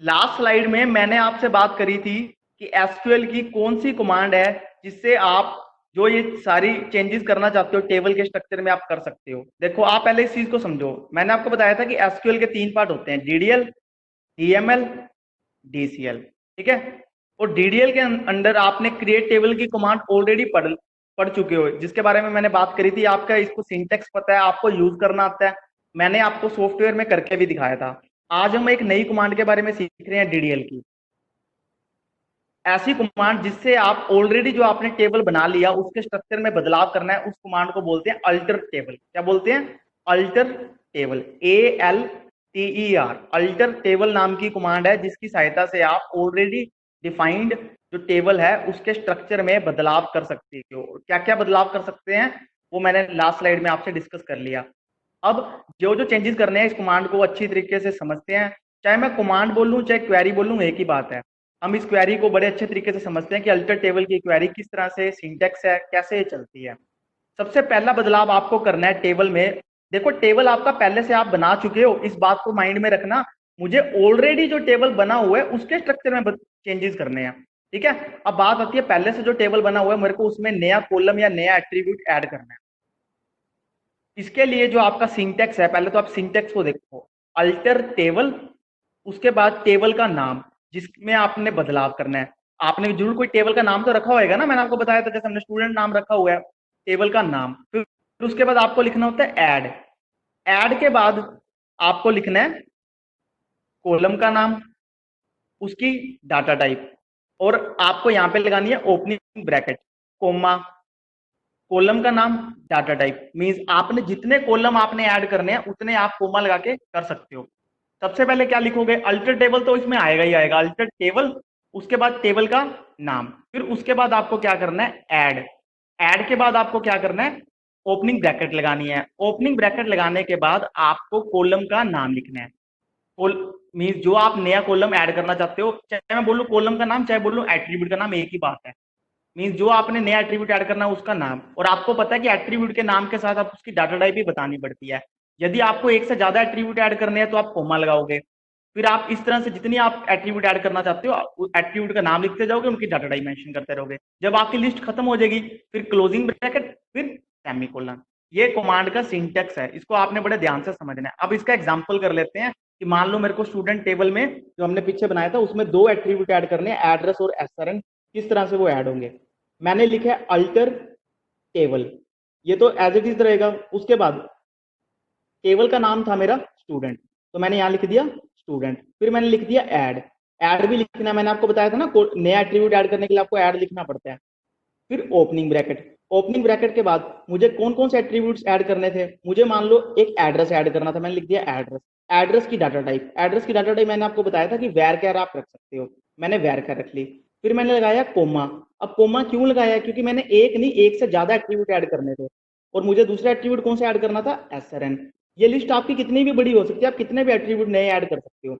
Last slide में मैंने आपसे बात करी थी कि एसक्यूएल की कौन सी कमांड है जिससे आप जो ये सारी चेंजेस करना चाहते हो टेबल के स्ट्रक्चर में आप कर सकते हो। देखो आप पहले इस चीज को समझो। मैंने आपको बताया था कि एसक्यूएल के 3 पार्ट होते हैं, डीडीएल, डीएमएल, डीसीएल। ठीक है। और डीडीएल के अंडर आपने क्रिएट टेबल की कमांड ऑलरेडी पढ़ चुके हो, जिसके बारे में मैंने बात करी थी। आपका इसको सिंटेक्स पता है, आपको यूज करना आता है। मैंने आपको सॉफ्टवेयर में करके भी दिखाया था। आज हम एक नई कमांड के बारे में सीख रहे हैं, डीडीएल की। ऐसी कमांड जिससे आप ऑलरेडी जो आपने टेबल बना लिया उसके स्ट्रक्चर में बदलाव करना है, उस कमांड को बोलते हैं अल्टर टेबल। क्या बोलते हैं? Alter table. ALTER, alter table नाम की कमांड है जिसकी सहायता से आप ऑलरेडी डिफाइंड जो टेबल है उसके स्ट्रक्चर में बदलाव कर सकते हो। क्या क्या बदलाव कर सकते हैं वो मैंने लास्ट स्लाइड में आपसे डिस्कस कर लिया। अब जो जो चेंजेस करने हैं इस कमांड को अच्छी तरीके से समझते हैं। चाहे मैं कमांड बोल लूं चाहे क्वेरी बोल लूं, एक ही बात है। हम इस क्वेरी को बड़े अच्छे तरीके से समझते हैं कि अल्टर टेबल की क्वेरी किस तरह से सिंटेक्स है, कैसे ये चलती है। सबसे पहला बदलाव आपको करना है टेबल में। देखो टेबल आपका पहले से आप बना चुके हो, इस बात को माइंड में रखना। मुझे ऑलरेडी जो टेबल बना हुआ है उसके स्ट्रक्चर में चेंजेस करने हैं। ठीक है। अब बात आती है पहले से जो टेबल बना हुआ है, मेरे को उसमें नया कॉलम या नया एट्रीब्यूट ऐड करना है। इसके लिए जो आपका सिंटेक्स है, पहले तो आप सिंटेक्स को देखो। अल्टर टेबल, उसके बाद टेबल का नाम जिसमें आपने बदलाव करना है। आपने जरूर कोई टेबल का नाम तो रखा होगा ना, मैंने आपको बताया था, जैसे हमने स्टूडेंट नाम रखा हुआ है, टेबल का नाम। फिर उसके बाद आपको लिखना होता है ऐड। ऐड के बाद आपको लिखना है कॉलम का नाम, उसकी डाटा टाइप, और आपको यहां पे लगानी है ओपनिंग ब्रैकेट, कोमा, कॉलम का नाम, डाटा टाइप। मींस आपने जितने कॉलम आपने ऐड करने हैं उतने आप कोमा लगा के कर सकते हो। सबसे पहले क्या लिखोगे? अल्टर टेबल तो इसमें आएगा ही आएगा, अल्टर टेबल। उसके बाद टेबल का नाम, फिर उसके बाद आपको क्या करना है? ऐड। ऐड के बाद आपको क्या करना है? ओपनिंग ब्रैकेट लगानी है। ओपनिंग ब्रैकेट लगाने के बाद आपको कॉलम का नाम लिखना है। मीन्स जो आप नया कॉलम ऐड करना चाहते हो, चाहे मैं बोलूं कॉलम का नाम चाहे बोलूं एट्रीब्यूट का नाम, एक ही बात है। मीन्स जो आपने नया एट्रीब्यूट ऐड करना है उसका नाम। और आपको पता है कि एट्रीब्यूट के नाम के साथ आप उसकी डाटा टाइप भी बतानी पड़ती है। यदि आपको एक से ज्यादा एट्रीब्यूट ऐड करने हैं तो आप कोमा लगाओगे। फिर आप इस तरह से जितनी आप एट्रीब्यूट ऐड करना चाहते हो एट्रीब्यूट का नाम लिखते जाओगे, उनकी डाटा टाइप मेंशन करते रहोगे। जब आपकी लिस्ट खत्म हो जाएगी फिर क्लोजिंग ब्रैकेट, फिर सेमीकोलन। ये कमांड का सिंटेक्स है, इसको आपने बड़े ध्यान से समझना है। अब इसका एग्जांपल कर लेते हैं कि मान लो मेरे को स्टूडेंट टेबल में जो हमने पीछे बनाया था उसमें 2 एट्रीब्यूट ऐड करने हैं, एड्रेस और एसआरएन। किस तरह से वो ऐड होंगे? मैंने लिखा है अल्टर टेबल, ये तो एज इट इज रहेगा। उसके बाद टेबल का नाम था मेरा स्टूडेंट, तो मैंने यहां लिख दिया स्टूडेंट। फिर मैंने लिख दिया ऐड। ऐड भी लिखना है, मैंने आपको बताया था ना नया एट्रीब्यूट ऐड करने के लिए आपको ऐड लिखना पड़ता है। फिर ओपनिंग ब्रैकेट। ओपनिंग ब्रैकेट के बाद मुझे कौन कौन से एट्रीब्यूट्स ऐड करने थे? मुझे मान लो एक एड्रेस ऐड करना था, मैंने लिख दिया एड्रेस। एड्रेस की डाटा टाइप, एड्रेस की डाटा टाइप मैंने आपको बताया था कि वैर कैर आप रख सकते हो, मैंने वैर कैर रख ली। फिर मैंने लगाया कोमा। अब कोमा क्यों लगाया? क्योंकि मैंने एक नहीं एक से ज्यादा एट्रीब्यूट ऐड करने थे, और मुझे दूसरा एट्रीब्यूट कौन सा ऐड करना था? एसआरएन। ये लिस्ट आपकी कितनी भी बड़ी हो सकती है, आप कितने भी एट्रीब्यूट नए ऐड कर सकते हो।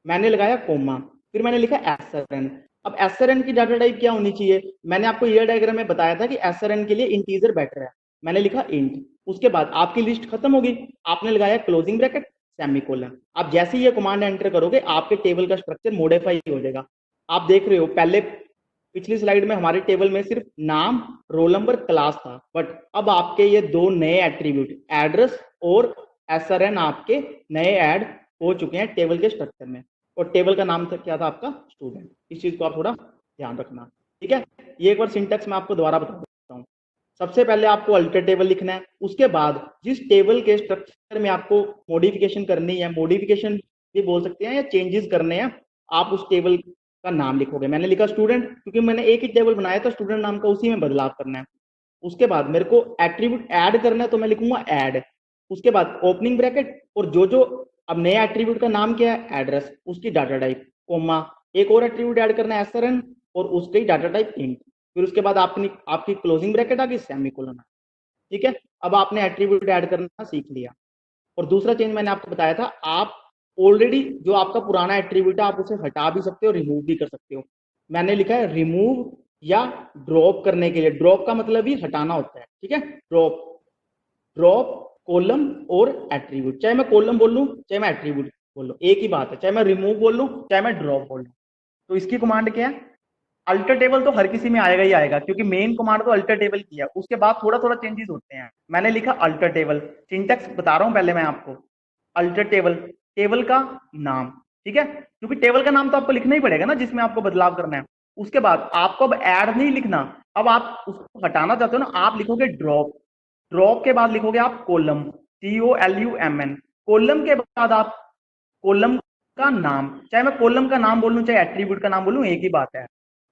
मैंने लगाया कोमा, फिर मैंने लिखा एसआरएन। अब एसआरएन की डाटा टाइप क्या होनी चाहिए? मैंने आपको ये डायग्राम में बताया था कि एसआरएन के लिए इंटीजर बेटर है, मैंने लिखा इंट। उसके बाद आपकी लिस्ट खत्म होगी, आपने लगाया क्लोजिंग ब्रैकेट, सेमीकोलन। आप जैसे ही ये कमांड एंटर करोगे आपके टेबल का स्ट्रक्चर मॉडिफाई हो जाएगा। आप देख रहे हो पहले पिछली स्लाइड में हमारे टेबल में सिर्फ नाम, रोल नंबर, क्लास था, बट अब आपके ये 2 नए एट्रीब्यूट एड्रेस और एसआरएन आपके नए ऐड हो चुके हैं टेबल के स्ट्रक्चर में। और टेबल का नाम था क्या था? आपका स्टूडेंट। इस चीज को आप थोड़ा ध्यान रखना। ठीक है। ये एक बार सिंटेक्स मैं आपको दोबारा बता देता हूँ। सबसे पहले आपको अल्टर टेबल लिखना है, उसके बाद जिस टेबल के स्ट्रक्चर में आपको मॉडिफिकेशन करनी है, मॉडिफिकेशन भी बोल सकते हैं, या चेंजेस करने हैं, आप उस टेबल का नाम लिखोगे। मैंने लिखा स्टूडेंट क्योंकि मैंने एक ही टेबल बनाया था स्टूडेंट नाम का, उसी में बदलाव करना है। उसके बाद मेरे को एट्रीब्यूट ऐड करना है तो मैं लिखूंगा ऐड। उसके बाद ओपनिंग ब्रैकेट, और जो जो अब नया एट्रीब्यूट का नाम क्या है? एड्रेस, उसकी डाटा टाइप, कोमा, एक और एट्रीब्यूट ऐड करना है एसआरएन, और उसकी डाटा टाइप इंट। फिर उसके बाद आपकी क्लोजिंग ब्रैकेट आ गई, सेमीकोलन। ठीक है। अब आपने एट्रीब्यूट ऐड करना सीख लिया। और दूसरा चेंज मैंने आपको बताया था, आप ऑलरेडी जो आपका पुराना एट्रीब्यूट है आप उसे हटा भी सकते हो, रिमूव भी कर सकते हो। मैंने लिखा है रिमूव या ड्रॉप करने के लिए। ड्रॉप का मतलब ही हटाना होता है। ठीक है। ड्रॉप, ड्रॉप कॉलम और एट्रीब्यूट, चाहे मैं कॉलम बोल लूं चाहे मैं एट्रीब्यूट, बोलो, एक ही बात है, चाहे मैं रिमूव बोल लूं चाहे मैं ड्रॉप बोल लूं। तो इसकी कमांड क्या है? अल्टर टेबल तो हर किसी में आएगा ही आएगा, क्योंकि मेन कमांड तो अल्टर टेबल की है। उसके बाद थोड़ा थोड़ा चेंजेस होते हैं। मैंने लिखा अल्टर टेबल, सिंटेक्स बता रहा हूं पहले मैं आपको। अल्टर टेबल, टेबल का नाम, ठीक है, क्योंकि टेबल का नाम तो आपको लिखना ही पड़ेगा ना जिसमें आपको बदलाव करना है। उसके बाद आपको अब ऐड नहीं लिखना, अब आप उसको हटाना चाहते हो ना, आप लिखोगे ड्रॉप। ड्रॉप के बाद लिखोगे आप कॉलम, COLUMN। कॉलम के बाद आप कॉलम का नाम, चाहे मैं कॉलम का नाम बोलूं चाहे एट्रीब्यूट का नाम बोलूं, एक ही बात है,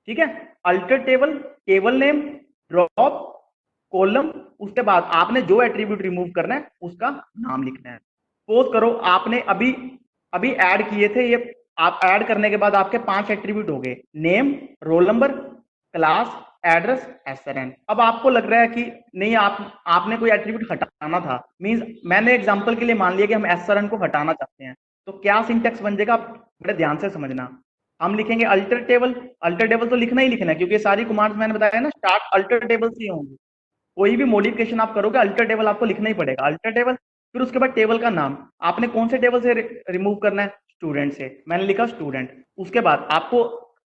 ठीक है। Alter table, table name, drop, column, उसके बाद आपने जो एट्रीब्यूट रिमूव करना है उसका नाम लिखना है। सपोज करो आपने अभी अभी ऐड किए थे ये, आप ऐड करने के बाद आपके 5 एट्रीब्यूट हो गए, name, roll number, class, address, SRN। अब आपको लग रहा है कि नहीं, आपने कोई एट्रीब्यूट हटाना था, मींस मैंने एग्जांपल के लिए मान लिया कि हम SRN को हटाना चाहते हैं, तो क्या सिंटेक्स बन जाएगा, आप बड़े ध्यान से समझना। हम लिखेंगे अल्टर टेबल। अल्टर टेबल तो लिखना ही लिखना है, क्योंकि सारी कमांड्स मैंने बताया ना स्टार्ट अल्टर टेबल से होंगी। कोई भी मॉडिफिकेशन आप करोगे अल्टर टेबल आपको लिखना ही पड़ेगा, अल्टर टेबल। फिर उसके बाद टेबल का नाम, आपने कौन से टेबल से रिमूव करना है, स्टूडेंट से, मैंने लिखा स्टूडेंट। उसके बाद आपको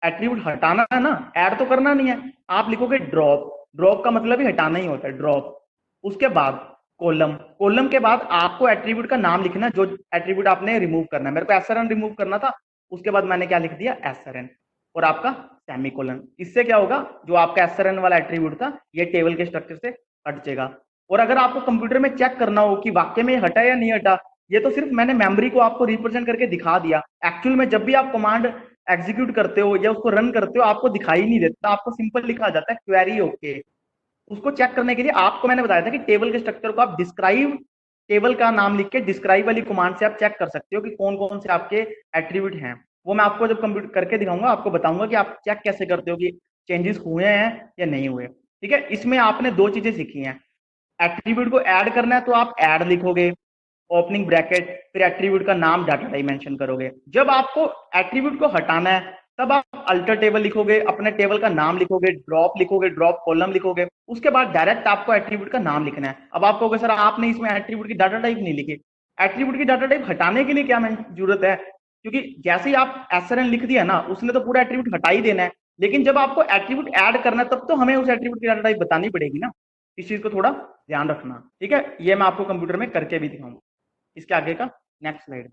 एट्रीब्यूट हटाना है ना, ऐड तो करना नहीं है, आप लिखोगे ड्रॉप। ड्रॉप का मतलब ही हटाना ही होता है, ड्रॉप। उसके बाद कॉलम, कॉलम के बाद आपको एट्रीब्यूट का नाम लिखना है, जो एट्रीब्यूट आपने रिमूव करना है। मेरे को SRN रिमूव करना था, उसके बाद मैंने क्या लिख दिया, SRN, और आपका सेमीकोलन। इससे क्या होगा, जो आपका SRN वाला एट्रीब्यूट था ये टेबल के स्ट्रक्चर से हट जाएगा। और अगर आपको कंप्यूटर में चेक करना हो कि वाकई में हटा या नहीं हटा, ये तो सिर्फ मैंने मेमोरी को आपको रिप्रेजेंट करके दिखा दिया। एक्चुअल में जब भी आप कमांड एग्जीक्यूट करते हो या उसको रन करते हो, आपको दिखाई नहीं देता, आपको सिंपल लिखा जाता है क्वेरी ओके। उसको चेक करने के लिए आपको मैंने बताया था कि टेबल के स्ट्रक्चर को आप डिस्क्राइब, टेबल का नाम लिख के डिस्क्राइब वाली कमांड से आप चेक कर सकते हो कि कौन कौन से आपके एट्रीब्यूट हैं। वो मैं आपको जब कंप्यूट करके दिखाऊंगा, आपको बताऊंगा कि आप चेक कैसे करते हो कि चेंजेस हुए हैं या नहीं हुए, ठीक है। इसमें आपने 2 चीजें सीखी हैं। एट्रीब्यूट को ऐड करना है तो आप ऐड लिखोगे, ओपनिंग ब्रैकेट, फिर एट्रीब्यूट का नाम डाटा टाइप मेंशन करोगे। जब आपको एट्रीब्यूट को हटाना है तब आप अल्टर टेबल लिखोगे, अपने टेबल का नाम लिखोगे, ड्रॉप लिखोगे, ड्रॉप कॉलम लिखोगे। उसके बाद डायरेक्ट आपको एट्रीब्यूट का नाम लिखना है। अब आप कहोगे सर आपने इसमें एट्रीब्यूट की डाटा टाइप नहीं लिखी। एट्रीब्यूट की डाटा टाइप हटाने के लिए क्या जरूरत है, क्योंकि जैसे ही आप SRN लिख दिया ना, उसने तो पूरा एट्रीब्यूट हटा ही देना है। लेकिन जब आपको एट्रीब्यूट ऐड करना है तब तो हमें उस एट्रीब्यूट की डाटा टाइप बतानी पड़ेगी ना। इस चीज को थोड़ा ध्यान रखना, ठीक है। ये मैं आपको कंप्यूटर में करके भी दिखाऊंगा। इसके आगे का नेक्स्ट स्लाइड।